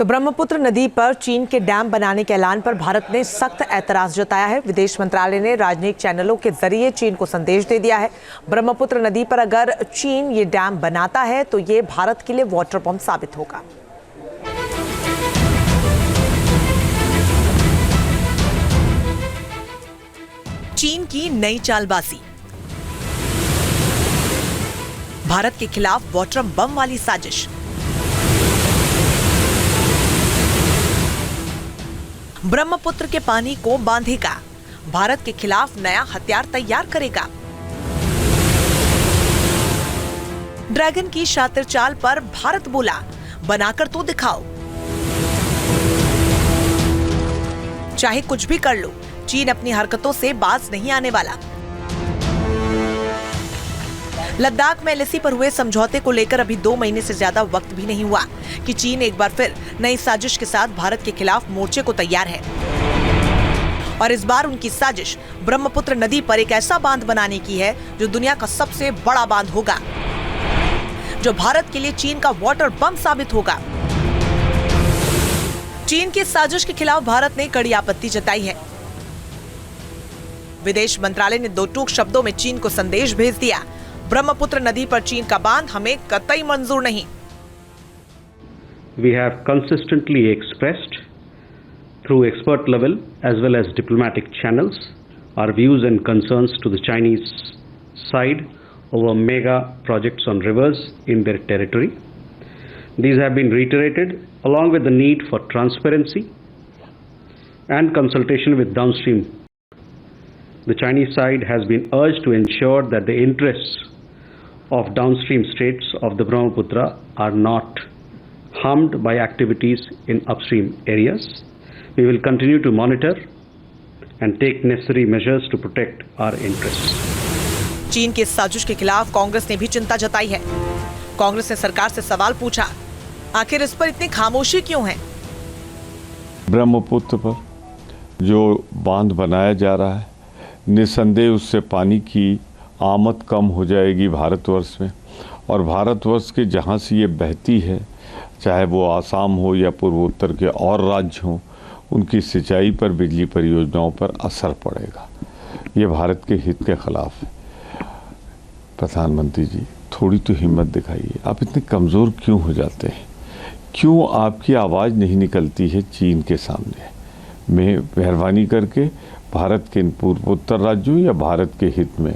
तो ब्रह्मपुत्र नदी पर चीन के डैम बनाने के ऐलान पर भारत ने सख्त ऐतराज जताया है। विदेश मंत्रालय ने राजनयिक चैनलों के जरिए चीन को संदेश दे दिया है। ब्रह्मपुत्र नदी पर अगर चीन ये डैम बनाता है तो ये भारत के लिए वाटर बम साबित होगा। चीन की नई चालबाजी, भारत के खिलाफ वाटर बम वाली साजिश। ब्रह्मपुत्र के पानी को बांधेगा, भारत के खिलाफ नया हथियार तैयार करेगा। ड्रैगन की शातिर चाल पर भारत बोला, बनाकर तो दिखाओ। चाहे कुछ भी कर लो, चीन अपनी हरकतों से बाज नहीं आने वाला। लद्दाख में एलएसी पर हुए समझौते को लेकर अभी 2 महीने से ज्यादा वक्त भी नहीं हुआ कि चीन एक बार फिर नई साजिश के साथ भारत के खिलाफ मोर्चे को तैयार है। और इस बार उनकी साजिश ब्रह्मपुत्र नदी पर एक ऐसा बांध बनाने की है जो दुनिया का सबसे बड़ा बांध होगा, जो भारत के लिए चीन का वाटर बम साबित होगा। चीन की साजिश के खिलाफ भारत ने कड़ी आपत्ति जताई है। विदेश मंत्रालय ने 2 टूक शब्दों में चीन को संदेश भेज दिया, ब्रह्मपुत्र नदी पर चीन का बांध हमें कतई मंजूर नहीं। We have consistently expressed through expert level as well as diplomatic channels our views and concerns to the Chinese side over mega projects on rivers in their territory. These have been reiterated along with the need for transparency and consultation with downstream. The Chinese side has been urged to ensure that the interests of downstream states of the Brahmaputra are not harmed by activities in upstream areas. We will continue to monitor and take necessary measures to protect our interests. चीन की साजिश के खिलाफ कांग्रेस ने भी चिंता जताई है। कांग्रेस ने सरकार से सवाल पूछा, आखिर इस पर इतनी खामोशी क्यों है? ब्रह्मपुत्र पर जो बांध बनाया जा रहा है, निसंदेह उससे पानी की आमद कम हो जाएगी भारतवर्ष में, और भारतवर्ष के जहाँ से ये बहती है, चाहे वो आसाम हो या पूर्वोत्तर के और राज्य हों, उनकी सिंचाई पर, बिजली परियोजनाओं पर असर पड़ेगा। ये भारत के हित के खिलाफ है। प्रधानमंत्री जी, थोड़ी तो हिम्मत दिखाइए। आप इतने कमज़ोर क्यों हो जाते हैं? क्यों आपकी आवाज़ नहीं निकलती है चीन के सामने? मेहरबानी करके भारत के पूर्वोत्तर राज्यों या भारत के हित में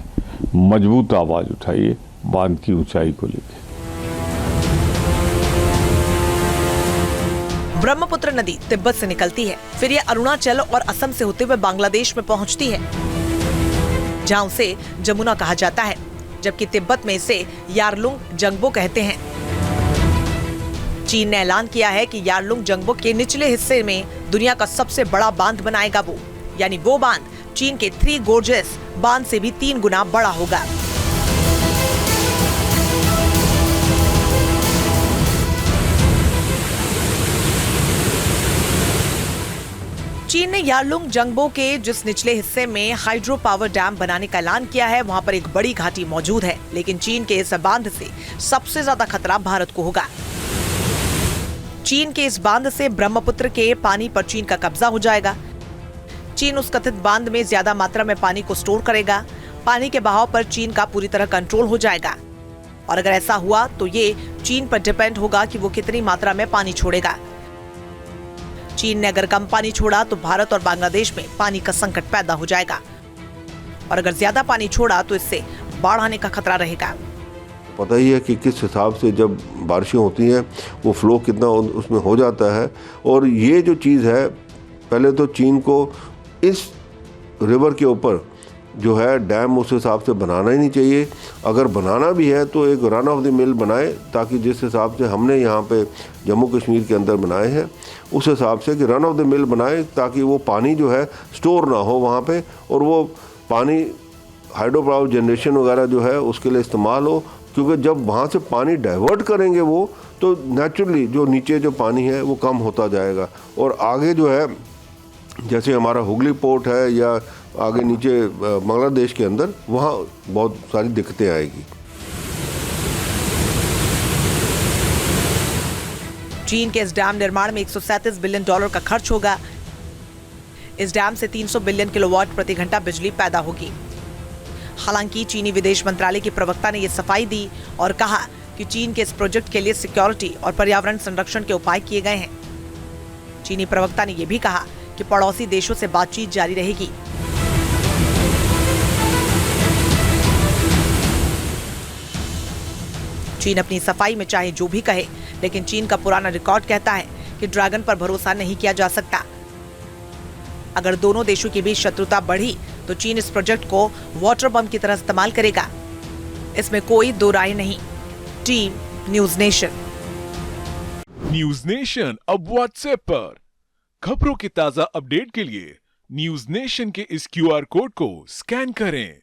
मजबूत आवाज उठाइए बांध की ऊंचाई को लेकर। ब्रह्मपुत्र नदी तिब्बत से निकलती है, फिर यह अरुणाचल और असम से होते हुए बांग्लादेश में पहुंचती है, जहां उसे जमुना कहा जाता है, जबकि तिब्बत में इसे यारलुंग जंगबो कहते हैं। चीन ने ऐलान किया है कि यारलुंग जंगबो के निचले हिस्से में दुनिया का सबसे बड़ा बांध बनाएगा वो, यानी वो बांध चीन के 3 गोर्जेस बांध से भी 3 गुना बड़ा होगा। चीन ने यारलुंग जंगबो के जिस निचले हिस्से में हाइड्रो पावर डैम बनाने का ऐलान किया है, वहां पर एक बड़ी घाटी मौजूद है, लेकिन चीन के इस बांध से सबसे ज्यादा खतरा भारत को होगा। चीन के इस बांध से ब्रह्मपुत्र के पानी पर चीन का कब्जा हो जाएगा। चीन उस कथित बांध में ज्यादा मात्रा में पानी को स्टोर करेगा। पानी के बहाव पर चीन का पूरी तरह कंट्रोल हो जाएगा, और अगर ऐसा हुआ तो ये चीन पर डिपेंड होगा कि वो कितनी मात्रा में पानी छोड़ेगा। चीन ने अगर कम पानी छोड़ा तो भारत और बांग्लादेश में पानी का संकट पैदा हो जाएगा, और अगर ज्यादा पानी छोड़ा तो इससे बाढ़ आने का खतरा रहेगा। पता ही है कि किस हिसाब से जब बारिशें होती हैं वो फ्लो कितना उसमें हो जाता है। और ये जो चीज़ है, पहले तो चीन को इस रिवर के ऊपर जो है डैम उस हिसाब से बनाना ही नहीं चाहिए। अगर बनाना भी है तो एक रन ऑफ द मिल बनाए, ताकि जिस हिसाब से हमने यहाँ पे जम्मू कश्मीर के अंदर बनाए हैं उस हिसाब से कि रन ऑफ द मिल बनाए, ताकि वो पानी जो है स्टोर ना हो वहाँ पे, और वो पानी हाइड्रो पावर जनरेशन वगैरह जो है उसके लिए इस्तेमाल हो। क्योंकि जब वहाँ से पानी डाइवर्ट करेंगे वो, तो नेचुरली जो नीचे जो पानी है वो कम होता जाएगा, और आगे जो है जैसे हमारा हुगली पोर्ट है या आगे नीचे बांग्लादेश के अंदर, वहाँ बहुत सारी दिक्कतें आएगी। चीन के इस डैम निर्माण में $137 बिलियन का खर्च होगा। इस डैम से 300 बिलियन किलोवाट प्रति घंटा बिजली पैदा होगी। हालांकि चीनी विदेश मंत्रालय की प्रवक्ता ने यह सफाई दी और कहा कि चीन के इस प्रोजेक्ट के लिए सिक्योरिटी और पर्यावरण संरक्षण के उपाय किए गए हैं। चीनी प्रवक्ता ने यह भी कहा कि पड़ोसी देशों से बातचीत जारी रहेगी। चीन अपनी सफाई में चाहे जो भी कहे, लेकिन चीन का पुराना रिकॉर्ड कहता है कि ड्रैगन पर भरोसा नहीं किया जा सकता। अगर दोनों देशों के बीच शत्रुता बढ़ी तो चीन इस प्रोजेक्ट को वाटर बम की तरह इस्तेमाल करेगा। इसमें कोई दो राय नहीं। Team news nation. News nation अब व्हाट्सएप पर खबरों के ताजा अपडेट के लिए न्यूज नेशन के इस QR कोड को स्कैन करें।